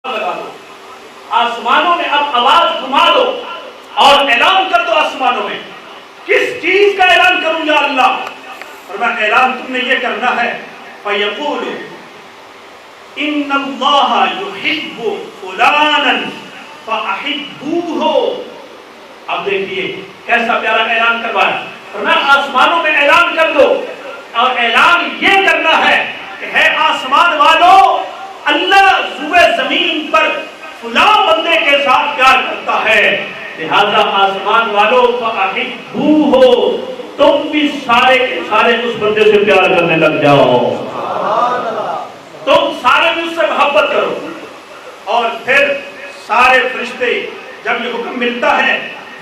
لگا دو، آسمانوں میں اب آواز گھما دو اور اعلان کر دو آسمانوں میں. کس چیز کا اعلان کروں یا اللہ؟ فرمایا اعلان تم نے یہ کرنا ہے، فَيَقُولُ إِنَّ اللَّهَ يُحِبُّ فُلَانًا فَأَحِبُّوهُ. اب دیکھیے کیسا پیارا اعلان کروایا. فرمایا آسمانوں میں اعلان کر دو اور اعلان یہ کرنا ہے کہ ہے آسمان والو، اللہ روئے زمین پر فلاں بندے کے ساتھ پیار کرتا ہے، لہذا آسمان والو فَأَحِبُّوهُ، تم بھی سارے کے سارے اس بندے سے پیار کرنے لگ جاؤ، تم سارے بھی اس سے محبت کرو. اور پھر سارے فرشتے جب یہ حکم ملتا ہے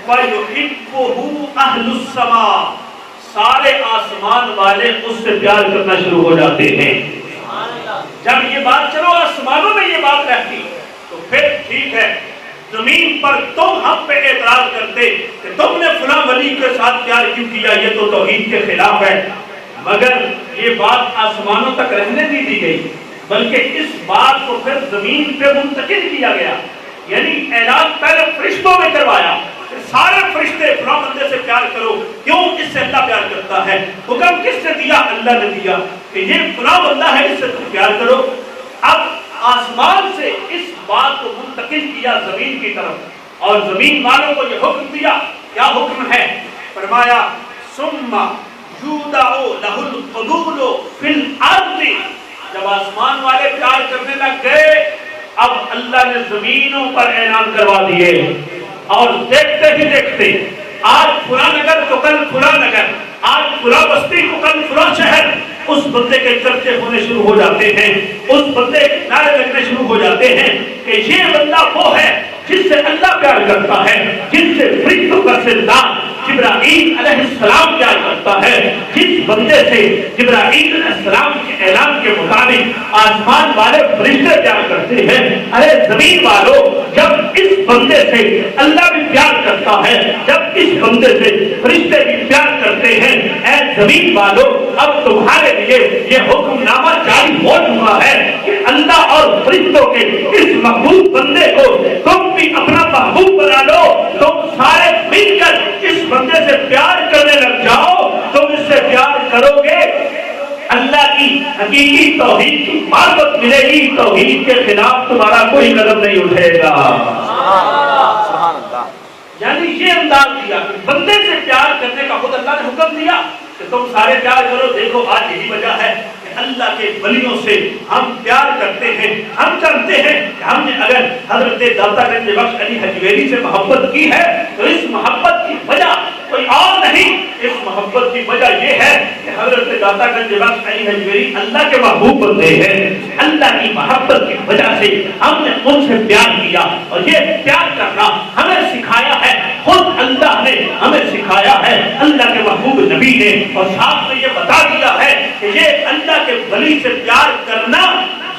وَيُحِبُّهُ أَهْلُ السَّمَاءِ، سارے آسمان والے اس سے پیار کرنا شروع ہو جاتے ہیں. جب یہ بات چلو آسمانوں میں یہ بات رہتی تو پھر ٹھیک ہے، زمین پر تم ہم پہ اعتراض کرتے کہ تم نے فلاں ولی کے ساتھ پیار کیوں کیا، یہ تو توحید کے خلاف ہے. مگر یہ بات آسمانوں تک رہنے نہیں دی گئی، بلکہ اس بات کو پھر زمین پہ منتقل کیا گیا. یعنی اعلان پہلے فرشتوں میں کروایا، سارے فرشتے فلاں بندے سے پیار کرو. کیوں؟ اس سے اللہ پیار کرتا ہے. حکم کس نے دیا؟ اللہ نے دیا کہ یہ فلاں بندہ ہے، اس سے تم پیار کرو. اب آسمان سے اس بات کو منتقل کیا زمین کی طرف، اور زمین والوں کو یہ حکم دیا. کیا حکم ہے؟ فرمایا ثم یودع لہ القبول فی الارض. جب آسمان والے پیار کرنے لگ گئے، اب اللہ نے زمینوں پر اعلان کروا دیے، اور دیکھتے ہی دیکھتے آج فلاں نگر تو کل فلاں نگر، آج فلاں بستی تو کل فلاں شہر، اس بندے کے چرچے ہونے شروع ہو جاتے ہیں، اس بندے کے نعرے لگنے شروع ہو جاتے ہیں کہ یہ بندہ وہ ہے جس سے اللہ پیار کرتا ہے، جس سے فرشتوں کا سردار جبرائیل علیہ السلام پیار کرتا ہے، جس بندے سے جبرائیل علیہ السلام کے اعلان کے مطابق آسمان والے فرشتے پیار کرتے ہیں. ارے زمین والوں، جب اس بندے سے اللہ بھی پیار کرتا ہے، جب اس بندے سے فرشتے بھی پیار کرتے ہیں، اے زمین والوں، اب تمہارے لیے یہ حکم نامہ جاری ہو چکا ہے کہ اللہ اور فرشتوں کے اس محبوب بندے کو تم بھی اپنا محبوب بنا لو. تم سارے مل کر اس بندے سے پیار کرنے لگ جاؤ. تم اس سے پیار کرو گے، اللہ کی حقیقی توحید کی معرفت ملے گی، توحید کے خلاف تمہارا کوئی قدم نہیں اٹھے گا. یعنی یہ انداز دیا کہ بندے سے پیار کرنے کا خود اللہ نے حکم دیا کہ تم سارے پیار کرو. دیکھو آج یہی وجہ ہے کہ اللہ کے ولیوں سے ہم پیار کرتے ہیں. ہم جانتے ہیں کہ ہم نے اگر حضرت داتا گنج بخش علی حجویری سے محبت کی ہے تو اس محبت کی وجہ کوئی اور نہیں، اس محبت کی وجہ یہ ہے کہ حضرت داتا گنج بخش علی حجویری اللہ کے محبوب بندے ہیں. اللہ کی محبت کی وجہ سے ہم نے ان سے پیار کیا، اور یہ پیار کرنا ہمیں سکھایا ہے، خود اللہ نے ہمیں سکھایا ہے، اللہ کے محبوب نبی نے، اور ساتھ میں یہ بتا دیا ہے کہ یہ اللہ کے ولی سے پیار کرنا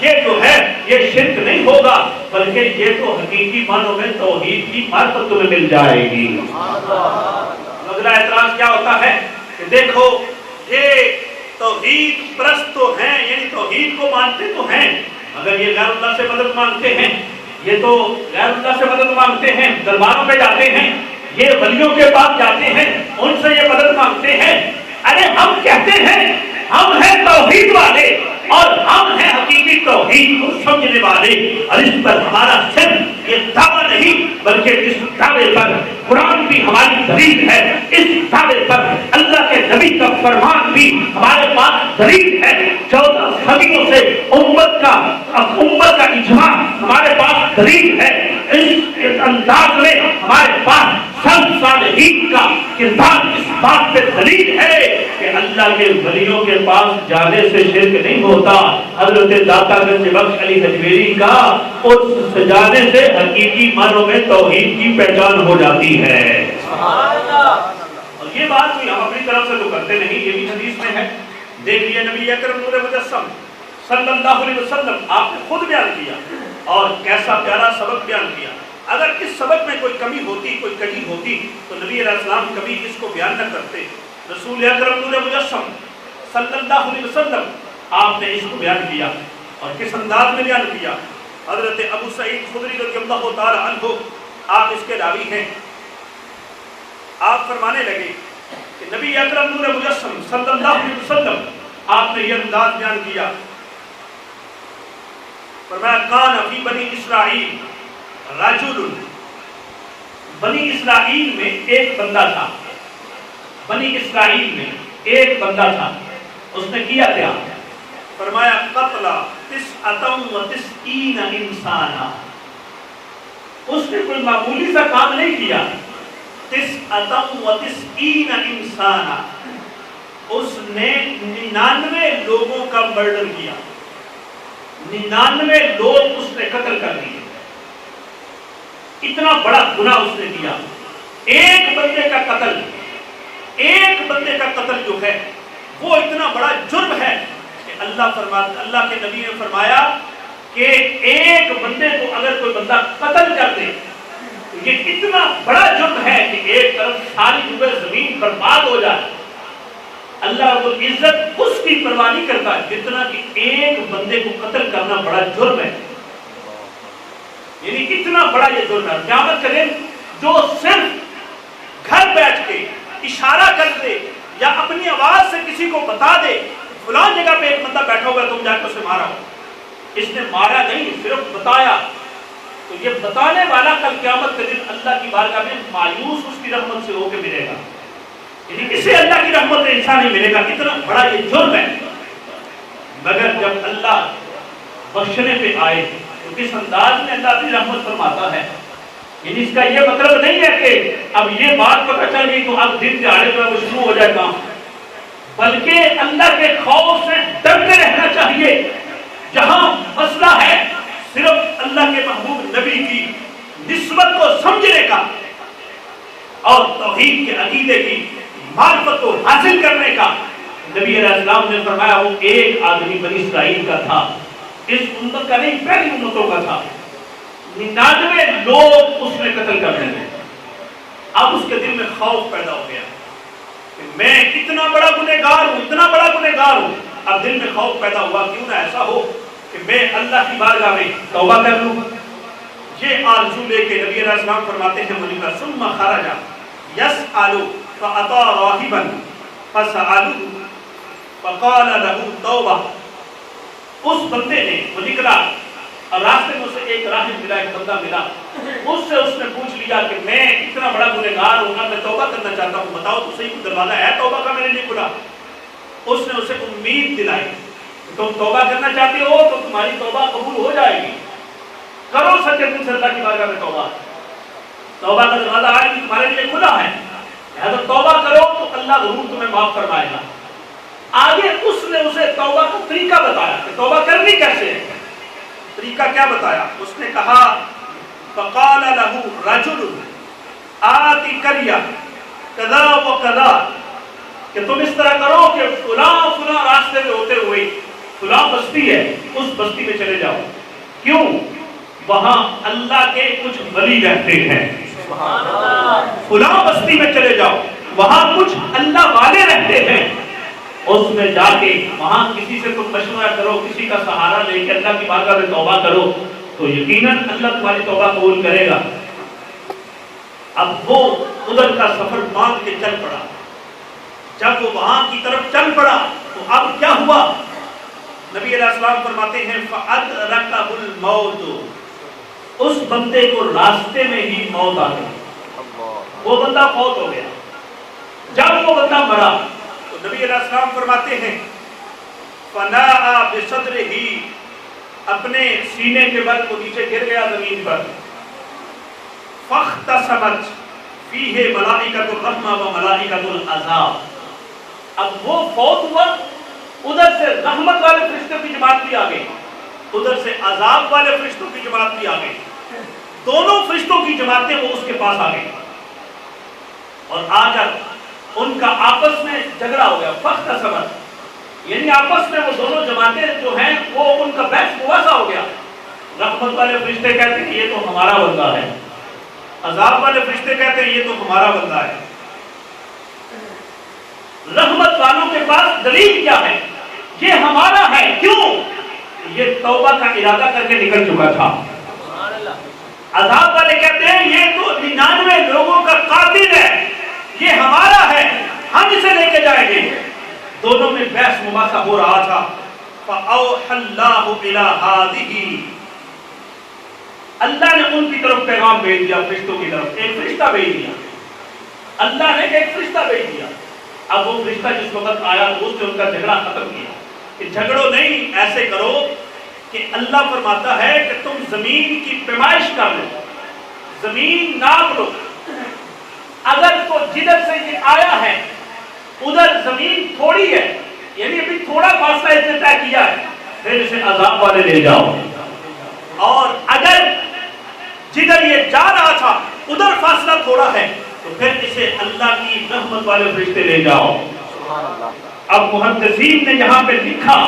یہ جو ہے یہ شرک نہیں ہوگا، بلکہ یہ تو حقیقی معنوں میں توحید کی معرفت تمہیں مل جائے گی. اگلا اعتراض کیا ہوتا ہے کہ دیکھو یہ توحید پرست تو ہیں، یعنی توحید کو مانتے تو ہیں، مگر یہ غیر اللہ سے مدد مانگتے ہیں، یہ تو غیر اللہ سے مدد مانگتے ہیں، درباروں پہ جاتے ہیں، یہ ولیوں کے پاس جاتے ہیں، ان سے یہ مدد مانگتے ہیں. ارے ہم کہتے ہیں ہم ہیں توحید والے، اور ہم ہیں حقیقی توحید کو سمجھنے والے، اور اس پر ہمارا صرف یہ دعویٰ نہیں بلکہ اس دعوے پر قرآن بھی ہماری دلیل ہے، اس دعوے پر اللہ کے نبی کا فرمان بھی ہمارے پاس دلیل ہے. 14 صدیوں سے امت کا اجماع ہمارے پاس دلیل ہے. اس انداز میں ہمارے پاس سب صالحین کا کردار اس بات پہ دلیل ہے کہ اللہ کے ولیوں کے پاس جانے سے شرک نہیں ہوتا. حضرت داتا گنج بخش علی حجویری کا اس جانے سے حقیقی معنوں میں توحید کی پہچان ہو جاتی ہے. اور یہ بات کوئی ہم اپنی طرف سے تو کرتے نہیں، یہ بھی حدیث میں ہے. دیکھیے نبی اکرم نور مجسم صلی اللہ علیہ وسلم آپ نے خود بیان کیا، اور کیسا پیارا سبق بیان کیا. اگر اس سبق میں کوئی کمی ہوتی، کوئی کمی ہوتی تو نبی علیہ السلام کبھی اس کو بیان نہ کرتے. رسول اکرم نور مجسم صلی اللہ علیہ وسلم آپ نے اس کو بیان کیا، اور کس انداز میں بیان کیا؟ حضرت ابو سعید خدری رضی اللہ تعالی عنہ آپ اس کے راوی ہیں. آپ فرمانے لگے کہ نبی اکرم نور مجسم صلی اللہ علیہ وسلم آپ نے یہ انداز بیان کیا. فرمایا کان فی بنی اسرائیل رجل، بنی اسرائیل میں ایک بندہ تھا. بنی اسرائیل میں ایک بندہ تھا، اس نے کیا کیا؟ فرمایا قتل 99 انسانا. اس نے کوئی معمولی سا کام نہیں کیا. 99 انسانا، اس نے 99 لوگوں کا مرڈر کیا. 99 لوگ اس نے قتل کر دیے. اتنا بڑا گناہ اس نے کیا. ایک بندے کا قتل، ایک بندے کا قتل جو ہے وہ اتنا بڑا جرم ہے کہ اللہ کے نبی نے فرمایا کہ ایک بندے کو اگر کوئی بندہ قتل کر دے تو یہ اتنا بڑا جرم ہے کہ ایک طرف ساری زمین برباد ہو جائے. اللہ رب العزت اس کی پرواہ نہیں کرتا جتنا کہ ایک بندے کو قتل کرنا بڑا جرم ہے. یعنی اتنا بڑا یہ جرم ہے. قیامت کے دن جو صرف گھر بیٹھ کے اشارہ کر دے یا اپنی آواز سے کسی کو بتا دے فلاں جگہ پہ ایک بندہ بیٹھا ہوا ہے تم جا کے اسے مارا ہو، اس نے مارا نہیں صرف بتایا، تو یہ بتانے والا کل قیامت کے دن اللہ کی بارگاہ میں مایوس اس کی رحمت سے ہو کے ملے گا. یعنی کسی اللہ کی رحمت سے انسان نہیں ملے گا. کتنا بڑا یہ جرم ہے. مگر جب اللہ بخشنے پہ آئے تو کس انداز میں اللہ اپنی رحمت فرماتا ہے. یعنی اس کا یہ مطلب نہیں ہے کہ اب یہ بات پتہ چل گئی تو اب دن دہاڑے پہ وہ شروع ہو جائے کام، بلکہ اللہ کے خوف سے ڈرتے رہنا چاہیے. جہاں مسئلہ ہے صرف اللہ کے محبوب نبی کی نسبت کو سمجھنے کا اور توحید کے عقیدے کی معرفت کو حاصل کرنے کا. نبی علیہ السلام نے فرمایا وہ ایک آدمی بنی اسرائیل کا تھا، اس امت کا نہیں پہلی امتوں کا تھا. 99 لوگ اس نے قتل کر دیں. اب اس کے دل میں خوف پیدا ہو گیا کہ میں اتنا بڑا گنہگار ہوں، اتنا بڑا گنہگار ہوں. اب دل میں خوف پیدا ہوا کیوں نہ ایسا ہو کہ میں اللہ کی بارگاہ میں توبہ کر لوں. یہ آرزو لے کے نبی علیہ السلام فرماتے ہیں مجھے ثم خرج يسأل فأتى راهبا فسأله فقال له توبہ. اس بندے نے وہ نکلا اور راستے میں اسے ایک راہب ملا، ایک بندہ ملا. اس نے پوچھ لیا کہ میں اتنا بڑا گنہگار ہوں، میں توبہ کرنا چاہتا ہوں، بتاؤ تو صحیح دروازہ ہے توبہ کا میرے لیے کھلا. اس نے اسے امید دلائی تم توبہ کرنا چاہتے ہو تو تمہاری توبہ قبول ہو جائے گی، کرو سچے دل سے اللہ کی بارگاہ میں توبہ. توبہ کا دروازہ آج بھی تمہارے لیے کھلا ہے، لہذا توبہ کرو تو اللہ ضرور تمہیں معاف فرمائے گا. آگے اس نے اسے توبہ کا طریقہ بتایا کہ توبہ کرنی کیسے ہے. طریقہ کیا بتایا؟ اس نے کہا فقال له رجل آتی قرية كذا وكذا، کہ تم اس طرح کرو کہ فلاں راستے میں ہوتے ہوئے فلاں بستی ہے، اس بستی میں چلے جاؤ. کیوں؟ وہاں اللہ کے کچھ ولی رہتے ہیں. فلاں بستی میں چلے جاؤ، وہاں کچھ اللہ والے رہتے ہیں. اس میں جا کے وہاں کسی سے تم مشورہ کرو، کسی کا سہارا لے کے اللہ کی بارگاہ میں توبہ کرو تو یقیناً اللہ تمہاری توبہ قبول کرے گا. اب وہ ادھر کا سفر باندھ کے چل پڑا. جب وہ وہاں کی طرف چل پڑا تو اب کیا ہوا؟ نبی علیہ السلام فرماتے ہیں فَأَدْرَكَهُ الْمَوْتُ، اس بندے کو راستے میں ہی موت آ گئی، وہ بندہ فوت ہو گیا. جب وہ بندہ مرا تو نبی علیہ السلام فرماتے ہیں فَنَاءَ بِصَدْرِهِ، اپنے سینے کے بل کو نیچے گر گیا زمین پر. فَاخْتَصَمَتْ فِيهِ مَلَائِكَةُ الرَّحْمَةِ وَمَلَائِكَةُ الْعَذَابِ. اب وہ فوت ہوا، ادھر سے رحمت والے فرشتوں کی جماعت بھی آ گئی، ادھر سے عذاب والے فرشتوں کی جماعت بھی آ گئی. دونوں فرشتوں کی جماعتیں وہ اس کے پاس آ گئی اور آ کر ان کا آپس میں جھگڑا ہو گیا. فَاخْتَصَمَتْ یعنی آپس میں وہ دونوں جماعتیں جو ہیں وہ ان کا بحث مباحثہ ہو گیا. رحمت والے فرشتے کہتے ہیں یہ تو ہمارا بندہ ہے، عذاب والے فرشتے کہتے ہیں یہ تو ہمارا بندہ ہے. رحمت والوں کے پاس دلیل کیا ہے؟ یہ ہمارا ہے. کیوں؟ یہ توبہ کا ارادہ کر کے نکل چکا تھا. عذاب والے کہتے ہیں یہ تو 99 لوگوں کا قاتل ہے، یہ ہمارا ہے، ہم اسے لے کے جائیں گے. دونوں میں بحث مباحثہ ہو رہا تھا. فَأَوْحَى اللَّهُ إِلَىٰ هَٰذِهِ، اللہ نے ان کی طرف پیغام بھیج دیا، فرشتوں کی طرف ایک فرشتہ بھیج دیا. اللہ نے ایک فرشتہ بھیج دیا. اب وہ فرشتہ جس وقت آیا تو اس نے ان کا جھگڑا ختم کیا کہ جھگڑو نہیں، ایسے کرو کہ اللہ فرماتا ہے کہ تم زمین کی پیمائش کر لو، زمین ناپ لو. اگر تو جدھر سے یہ آیا ہے ادھر زمین تھوڑی ہے، یعنی ابھی تھوڑا فاصلہ اس نے طے کیا ہے، پھر اسے عذاب والے لے جاؤ. اور اگر جدھر یہ جا رہا تھا ادھر فاصلہ تھوڑا ہے تو پھر اسے اللہ کی رحمت والے فرشتے لے جاؤ. اب محدثین نے یہاں پہ لکھا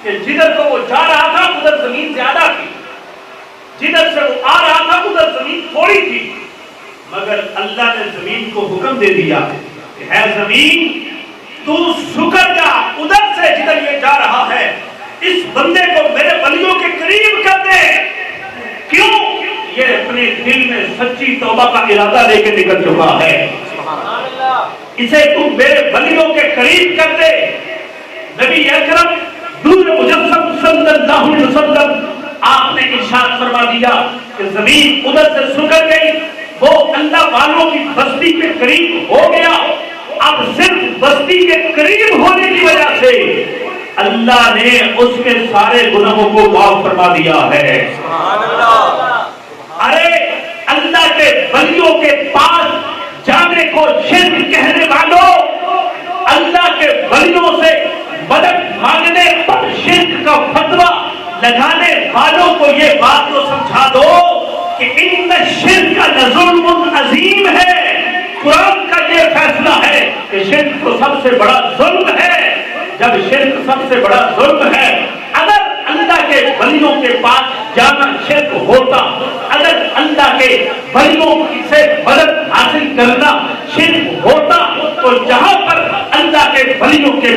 کہ جدھر تو وہ جا رہا تھا ادھر زمین زیادہ تھی، جدھر سے وہ آ رہا تھا ادھر زمین تھوڑی تھی، مگر اللہ نے زمین کو حکم دے دیا کہ ہے زمین تو سکڑ جا ادھر سے جدھر یہ جا رہا ہے، اس بندے کو میرے ولیوں کے قریب کر دے. کیوں؟ یہ اپنے دل میں سچی توبہ کا ارادہ لے کے نکل چکا ہے. اسے تم میرے ولیوں کے قریب کر دے. نبی اکرم نور مجسم صلی اللہ علیہ وسلم آپ نے ارشاد فرما دیا کہ زمین ادھر سے سکڑ گئی، وہ اللہ والوں کی بستی کے قریب ہو گیا. اب صرف بستی کے قریب ہونے کی وجہ سے اللہ نے اس کے سارے گناہوں کو معاف فرما دیا ہے. ارے اللہ کے ولیوں کے پاس جانے کو شرک کہنے والوں، اللہ کے ولیوں سے مدد مانگنے پر شرک کا فتویٰ لگانے والوں کو یہ بات تو سمجھا دو کہ ان شرک کا ظلم عظیم ہے. قرآن کا یہ فیصلہ ہے کہ شرک تو سب سے بڑا ظلم ہے. جب شرک سب سے بڑا ظلم ہے، اگر اللہ کے ولیوں کے پاس جانا شرک ہوتا، اگر اللہ کے ولیوں سے مدد حاصل کرنا شرک ہوتا، تو جہاں پر اللہ کے ولیوں کے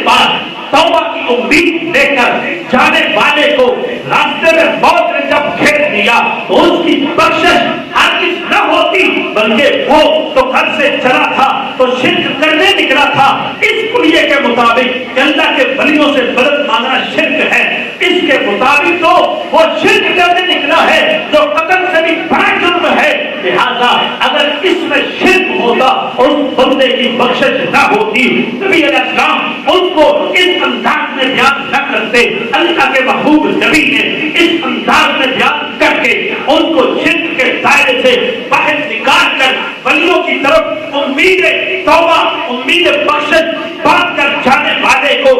پاس توبہ کی امید لے کر جانے والے کو راستے میں موت نے جب گھیر دیا تو اس کی بخشش ہرگز نہ ہوتی، بلکہ وہ تو گھر سے چلا تھا تو شرک کرنے نکلا تھا. اس کلیے کے مطابق کہ اللہ کے ولیوں سے مدد مانگنا شرک ہے، اس کے مطابق تو وہ شرک کرنے نکلا ہے جو قتل سے بھی بڑا جرم ہے. لہذا اگر اس میں شرک ہوتا اور اس بندے کی بخشش نہ ہوتی، نبی علیہ السلام ان کو اس انداز میں بیان نہ کرتے. اللہ کے محبوب نبی نے اس انداز میں بیان کر کے ان کو شرک کے دائرے سے باہر نکال کر ولیوں کی طرف امید توبہ، امید بخشش بات کر جانے والے کو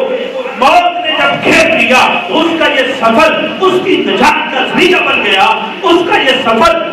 موت نے جب گھیر دیا، اس کا یہ سفر اس کی نجات کا ذریعہ بن گیا، اس کا یہ سفر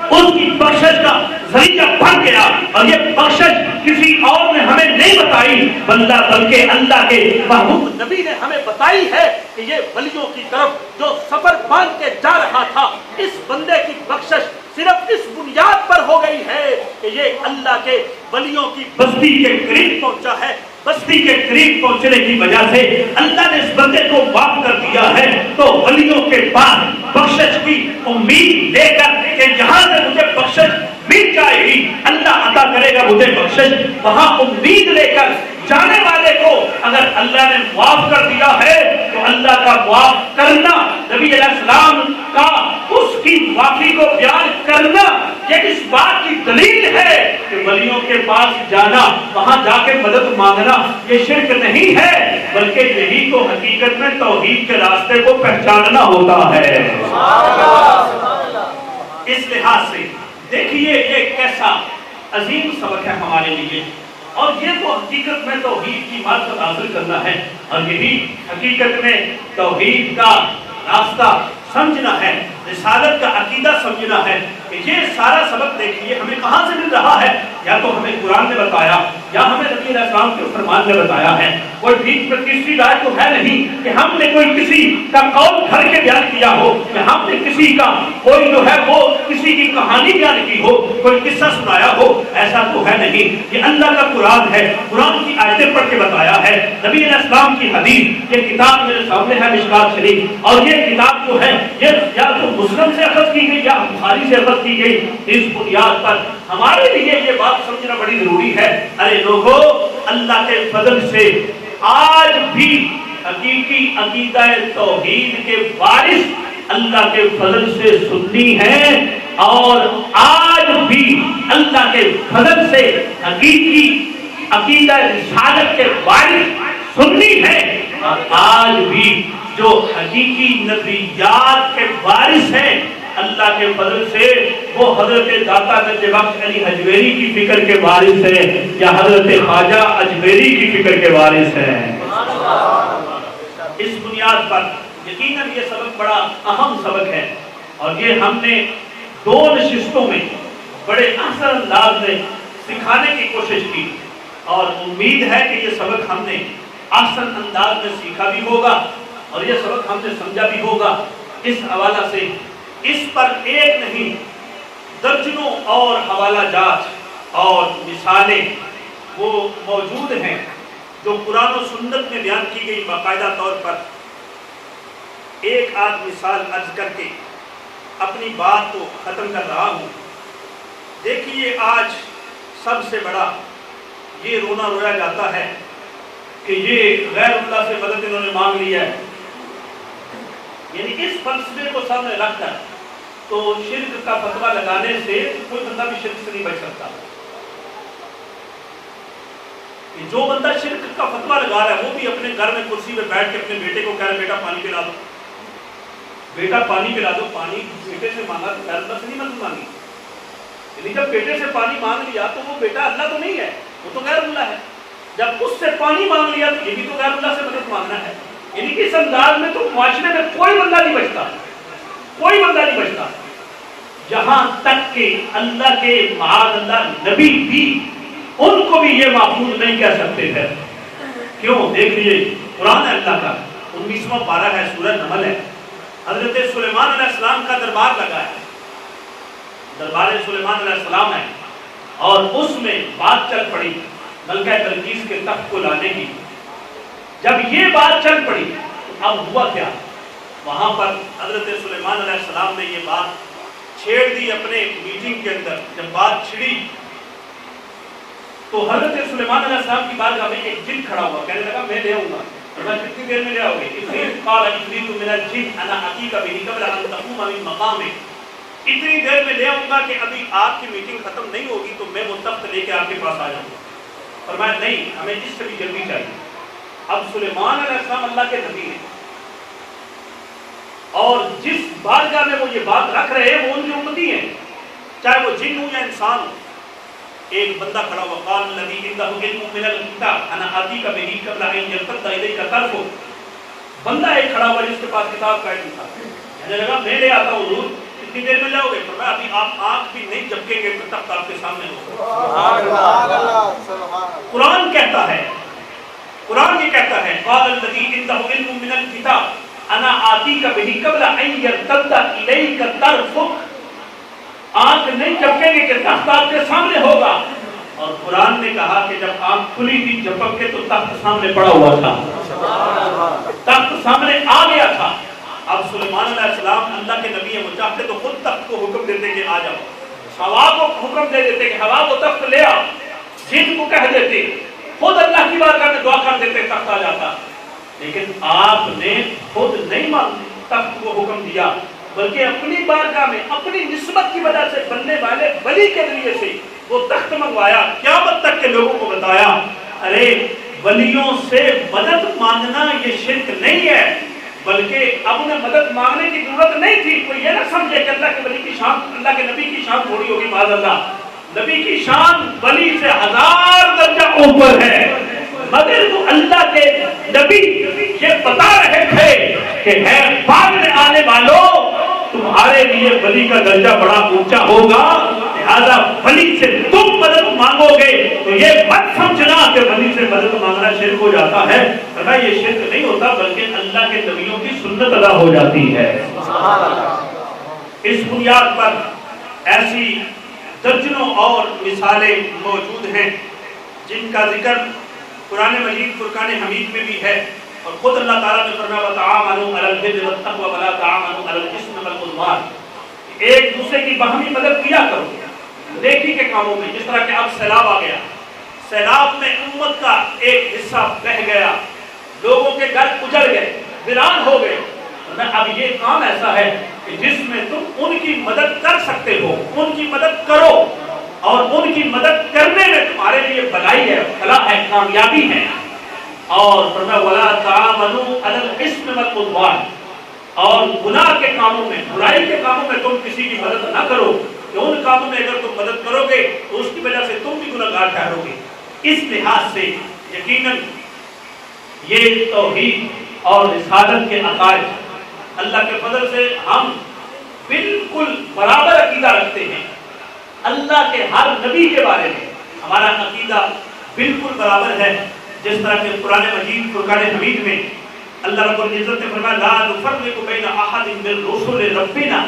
اس کی بخشش کا ذریعہ بن گیا. اور یہ بخشش کسی اور نے ہمیں نہیں بتائی بلکہ اللہ کے محبوب نبی نے ہمیں بتائی ہے کہ یہ ولیوں کی طرف جو سفر باندھ کے جا رہا تھا، اس بندے کی بخشش صرف اس بنیاد پر ہو گئی ہے کہ یہ اللہ کے ولیوں کی بستی کے قریب پہنچا ہے. بستی کے قریب پہنچنے کی وجہ سے اللہ نے اس بندے کو معاف کر دیا ہے. تو ولیوں کے پاس بخشش کی امید لے کر کہ جہاں سے مجھے بخشش مل جائے گی، اللہ عطا کرے گا مجھے بخشش، وہاں امید لے کر جانے والے کو اگر اللہ نے معاف کر دیا ہے تو اللہ کا معاف کرنا، نبی علیہ السلام کا اس کی معافی کو بیان کرنا، یہ اس بات کی دلیل ہے کہ ولیوں کے پاس جانا، وہاں جا کے مدد مانگنا یہ شرک نہیں ہے، بلکہ یہی تو حقیقت میں توحید کے راستے کو پہچاننا ہوتا ہے. اس لحاظ سے دیکھیے یہ کیسا عظیم سبق ہے ہمارے لیے، اور یہ تو حقیقت میں توحید کی معرفت حاصل کرنا ہے، اور یہی حقیقت میں توحید کا راستہ سمجھنا ہے. رسالت کا عقیدہ سمجھنا ہے کہ یہ سارا سبق دیکھیے ہمیں کہاں سے مل رہا ہے. یا تو ہمیں قرآن نے بتایا یا ہمیں نبی علیہ السلام کے فرمان نے بتایا ہے. کوئی بیچ میں تیسری رائے تو ہے نہیں کہ ہم نے کوئی کسی کا قول گھر کے بیان کیا ہو, کہ ہم نے کسی کا کوئی جو ہے وہ کسی کی کہانی بیان کی ہو, کوئی قصہ سنایا ہو. ایسا تو ہے نہیں. یہ اللہ کا قرآن ہے, قرآن کی آیتیں پڑھ کے بتایا ہے. نبی علیہ السلام کی حدیث, یہ کتاب میرے سامنے ہے مشکات شریف, اور یہ کتاب جو ہے یہ یا تو مسلم سے اخذ کی گئی یا بخاری سے اخذ کی گئی. اس بنیاد پر ہمارے لیے یہ بات سمجھنا بڑی ضروری ہے. ارے لوگوں, اللہ کے فضل سے آج بھی حقیقی عقیدہ توحید کے وارث اللہ کے فضل سے سنی ہیں, اور آج بھی اللہ کے فضل سے حقیقی عقیدہ رسالت کے وارث سنی ہیں. آج بھی جو حقیقی نبیات کے وارث ہیں اللہ کے فضل سے, وہ حضرت داتا گنج بخش علی حجویری کی فکر کے وارث ہیں یا حضرت خواجہ اجمیری کی فکر کے وارث ہیں. اس بنیاد پر یقیناً یہ سبق بڑا اہم سبق ہے, اور یہ ہم نے 2 نشستوں میں بڑے احسن انداز میں سکھانے کی کوشش کی, اور امید ہے کہ یہ سبق ہم نے احسن انداز میں سیکھا بھی ہوگا اور یہ سبق ہم نے سمجھا بھی ہوگا. اس حوالہ سے اس پر ایک نہیں درجنوں اور حوالہ جات اور مثالیں وہ موجود ہیں جو قرآن و سنت میں بیان کی گئی باقاعدہ طور پر. ایک آدھ مثال عرض کر کے اپنی بات کو ختم کر رہا ہوں. دیکھیے, آج سب سے بڑا یہ رونا رویا جاتا ہے کہ یہ غیر اللہ سے مدد انہوں نے مانگ لی ہے. یعنی اس فلسفے کو سامنے رکھ کر تو شرک کا فتویٰ لگانے سے کوئی بندہ بھی شرک سے نہیں بچ سکتا. جو بندہ شرک کا فتویٰ لگا رہا ہے وہ بھی اپنے گھر میں کرسی پہ بیٹھ کے اپنے بیٹے کو کہہ رہا ہے بیٹا پانی پلا دو, بیٹا پانی پلا دو. پانی بیٹے سے مانگا تو غیر اللہ سے نہیں مدد مانگی. یعنی جب بیٹے سے پانی مانگ لیا تو وہ بیٹا اللہ تو نہیں ہے, وہ تو غیر اللہ ہے. جب اس سے پانی مانگ لیا تو یہ بھی تو غیر اللہ سے مدد مانگنا ہے. یعنی اس انداز میں تو معاشرے میں کوئی بندہ نہیں بچتا, کوئی بندہ نہیں بچتا. یہاں تک کہ اللہ کے معاذ اللہ نبی بھی ان کو بھی یہ محفوظ نہیں کہہ سکتے تھے. کیوں؟ دیکھ لیجیے, قرآن ہے اللہ کا, 19واں پارہ ہے, سورہ نمل ہے. حضرت سلیمان علیہ السلام کا دربار لگا ہے, دربار سلیمان علیہ السلام ہے, اور اس میں بات چل پڑی ملکہ بلقیس کے تخت کو لانے کی. جب یہ بات چل پڑی اب ہوا کیا, وہاں پر حضرت سلیمان علیہ السلام نے یہ بات چھیڑ دی اپنے میٹنگ کے اندر. جب بات چھڑی تو حضرت سلیمان علیہ السلام کی بارگاہ میں ایک جن کھڑا ہوا, کہنے لگا میں لے آؤں گا. میں کتنی دیر میں لے آؤ گے؟ قال عفریت من الجن انا آتیک بہ قبل ان تقوم من مقامک, اتنی دیر میں لے آؤں گا کہ ابھی آپ کی میٹنگ ختم نہیں ہوگی تو میں وہ تخت لے کے آپ کے پاس آ جاؤں گا. فرمایا نہیں, ہمیں اس سے بھی جلدی چاہیے. اب سلیمان علیہ السلام اللہ کے نبی ہیں, اور جس بارگاہ میں وہ یہ بات رکھ رہے ہیں وہ ان کی امتی ہیں, چاہے وہ جن ہو یا انسان ہو. ایک بندہ کھڑا ہوا, قال الذی عنده علم من الکتاب انا آتیک بہ قبل ان یرتد الیک طرفک. بندہ ایک کھڑا ہوا جس کے پاس کتاب کا علم تھا, کہنے لگا میں لے آتا ہوں حضور, کتنی دیر میں لاؤ گے؟ فرمایا ابھی آپ آنکھ بھی نہیں جھپکیں گے تو تخت آپ کے سامنے ہوگا. قرآن کہتا ہے, قرآن یہ کہتا ہے, قال الذی عنده علم من الکتاب انا آتیک بہ قبل ان یرتد الیک طرفک. آنکھ نہیں جھپکیں گے کہ تخت آپ کے سامنے ہوگا. اور قرآن نے کہا کہ جب آنکھ کھلی تھی جھپک کے تو تخت سامنے پڑا ہوا تھا, تخت سامنے آ گیا تھا. اب سلیمان علیہ السلام اللہ کے نبی ہیں, وہ چاہتے تو خود تخت کو حکم دیتے کہ آ جاؤ, ہوا کو حکم دے دیتے کہ ہوا کو تخت لے آؤ, جن کو کہہ دیتے خود اللہ کی بارگاہ میں دعا کر دیتے تخت آ جاتا. لیکن آپ نے خود نہیں تخت کو حکم دیا, بلکہ اپنی بارگاہ میں اپنی نسبت کی وجہ سے بننے والے ولی کے ذریعے سے وہ تخت منگوایا. قیامت تک کے لوگوں کو بتایا ارے ولیوں سے مدد مانگنا یہ شرک نہیں ہے, بلکہ اب انہیں مدد مانگنے کی ضرورت نہیں تھی. کوئی یہ نہ سمجھے کہ اللہ کے ولی کی شان, اللہ کے نبی کی شان تھوڑی ہوگی. معاذ اللہ, نبی کی شان ولی سے 1000 درجہ اوپر ہے, مگر وہ اللہ کے نبی یہ بتا رہے تھے کہ ہے بعد میں آنے والوں تمہارے ولی کا درجہ بڑا اونچا ہوگا، لہذا ولی سے تم مدد مانگو گے تو یہ مت سمجھنا کہ ولی سے مدد مانگنا شرک ہو جاتا ہے، ورنہ یہ شرک نہیں ہوتا بلکہ اللہ کے نبیوں کی سنت ادا ہو جاتی ہے۔ اس بنیاد پر ایسی درجنوں اور مثالیں موجود ہیں جن کا ذکر قرآن مجید فرقان حمید میں بھی ہے، اور خود اللہ تعالیٰ نے فرمایا وَتَعَاوَنُوا عَلَى الْبِرِّ وَالتَّقْوَىٰ وَلَا تَعَاوَنُوا عَلَى الْإِثْمِ وَالْعُدْوَانِ، ایک دوسرے کی باہمی مدد کیا کرو نیکی کے کاموں میں۔ جس طرح کہ اب سیلاب آ گیا، سیلاب میں امت کا ایک حصہ بہہ گیا، لوگوں کے گھر اجڑ گئے، ویران ہو گئے، اب یہ کام ایسا ہے کہ جس میں تم ان کی مدد کر سکتے ہو، ان کی مدد کرو، اور ان کی مدد کرنے میں تمہارے لیے بھلائی ہے، فلاح ہے، کامیابی ہے۔ اور فرمایا وَلَا تَعَاوَنُوا عَلَى الْإِثْمِ وَالْعُدْوَانِ، اور گناہ کے کاموں میں، برائی کے کاموں میں تم کسی کی مدد نہ کرو، کہ ان کاموں میں اگر تم مدد کرو گے تو اس کی وجہ سے تم بھی گناہگار ٹھہرو گے۔ اس لحاظ سے یقیناً یہ توحید اور رسالت کے عقائد اللہ کے فضل سے ہم بالکل برابر عقیدہ رکھتے ہیں۔ اللہ کے ہر نبی کے بارے میں ہمارا عقیدہ بالکل برابر ہے، جس طرح کہ قرآن مجید فرقان حمید میں اللہ رب العزت نے فرمایا لا نفرق بین احد من رسل ربنا،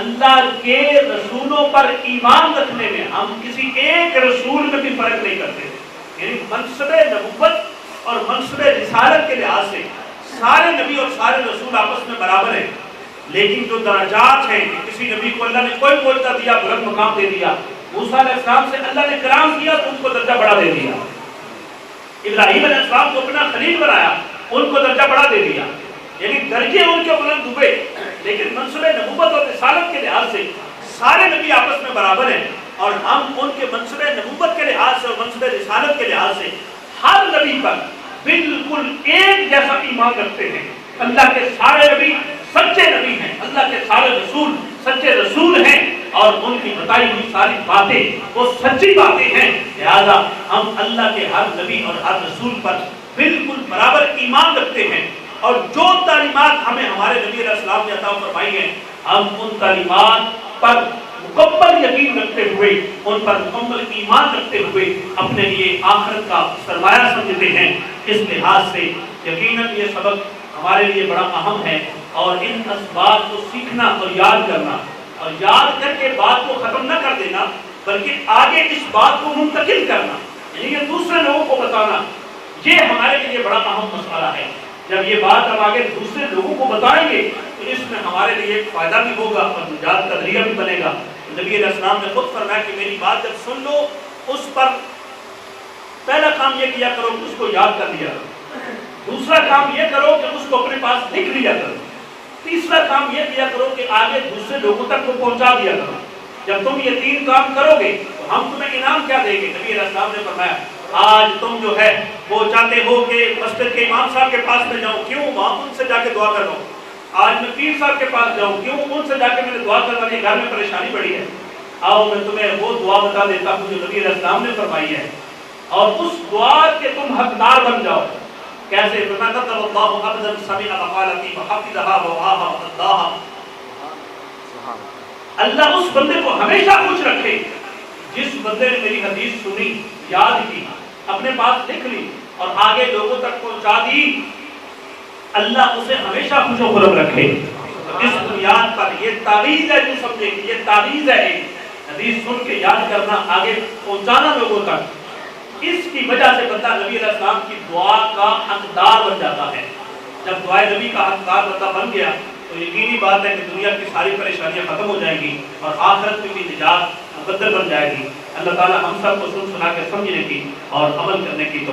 اللہ کے رسولوں پر ایمان رکھنے میں ہم کسی ایک رسول میں بھی فرق نہیں کرتے، یعنی منصب نبوت اور منصب رسالت کے لحاظ سے سارے نبی اور سارے رسول آپس میں برابر ہیں، لیکن جو درجات ہیں کہ کسی نبی کو اللہ نے کوئی معجزہ دیا، بلند مقام دے دیا، موسیٰ علیہ السلام سے اللہ نے کلام کیا تو ان کو درجہ بڑا دے دیا، ابراہیم علیہ السلام کو اپنا خلیل بنایا، ان کو درجہ بڑا دے دیا، یعنی درجے ان کے بلند ہوئے، لیکن منصب نبوت اور رسالت کے لحاظ سے سارے نبی آپس میں برابر ہیں، اور ہم ان کے منصب نبوت کے لحاظ سے اور منصب رسالت کے لحاظ سے ہر نبی پر بالکل ایک جیسا ایمان رکھتے ہیں۔ اللہ کے سارے نبی سچے نبی ہیں، اللہ کے سارے رسول سچے رسول ہیں، اور ان کی بتائی ہوئی ساری باتیں وہ سچی باتیں ہیں، لہذا ہم اللہ کے ہر نبی اور ہر رسول پر بالکل برابر ایمان رکھتے ہیں، اور جو تعلیمات ہمیں ہمارے نبی علیہ السلام نے عطا فرمائی ہیں ہم ان تعلیمات پر مکمل یقین رکھتے ہوئے، ان پر مکمل ایمان رکھتے ہوئے اپنے لیے آخرت کا سرمایہ سمجھتے ہیں۔ اس لحاظ سے یقیناً یہ سبق ہمارے لیے بڑا اہم ہے، اور ان اسباب کو سیکھنا اور یاد کرنا، اور یاد کر کے بات کو ختم نہ کر دینا بلکہ آگے اس بات کو منتقل کرنا، یعنی یہ دوسرے لوگوں کو بتانا، یہ ہمارے لیے بڑا اہم مسئلہ ہے۔ جب یہ بات ہم آگے دوسرے لوگوں کو بتائیں گے تو اس میں ہمارے لیے ایک فائدہ بھی ہوگا اور نجات کا ذریعہ بھی بنے گا۔ نبی علیہ السلام نے خود فرمایا کہ میری بات جب سن لو اس پر پہلا کام یہ کیا کرو کہ اس کو یاد کر لیا کرو، دوسرا کام یہ کرو کہ اس کو اپنے پاس لکھ لیا کرو، تیسرا کام یہ کیا کرو کہ آگے دوسرے لوگوں تک کو پہنچا دیا کرو۔ جب تم یہ تین کام کرو گے تو ہم تمہیں انعام کیا دیں گے؟ نبی علیہ السلام نے فرمایا آج تم جو ہے وہ چاہتے ہو کہ مسجد کے امام صاحب کے پاس میں جاؤں، کیوں؟ وہاں ان سے جا کے دعا کر لوں۔ آج میں پیر صاحب کے پاس جاؤں، کیوں؟ ان سے جا کے میں نے دعا کروا دی، گھر میں پریشانی پڑی ہے۔ آؤ میں تمہیں وہ دعا بتا دیتا ہوں جو نبی علیہ السلام نے فرمائی ہے، اور اس دعا کے تم حقدار بن جاؤ۔ کیسے؟ فرمایا قدر اللہ عبدا سمع مقالتی وحفظها ووعاها واداها، اللہ اس بندے کو ہمیشہ خوش رکھے جس بندے نے میری حدیث سنی، یاد کی، اپنے پاس لکھ لی اور آگے لوگوں تک پہنچا دی، اللہ اسے ہمیشہ خوش و خرم رکھے۔ اس بنیاد پر یہ تعویذ ہے، جو سمجھے کہ یہ تعویذ ہے، حدیث سن کے یاد کرنا، آگے پہنچانا لوگوں تک، اس کی وجہ سے بندہ نبی علیہ السلام کی دعا کا حقدار بن جاتا ہے۔ جب دعائے نبی کا حقدار بندہ بن گیا تو یقینی بات ہے کہ دنیا کی ساری پریشانیاں ختم ہو جائیں گی اور آخرت میں بھی نجات مقدر بن جائے گی۔ اللہ تعالی ہم سب کو سن سنا کے سمجھنے کی اور عمل کرنے کی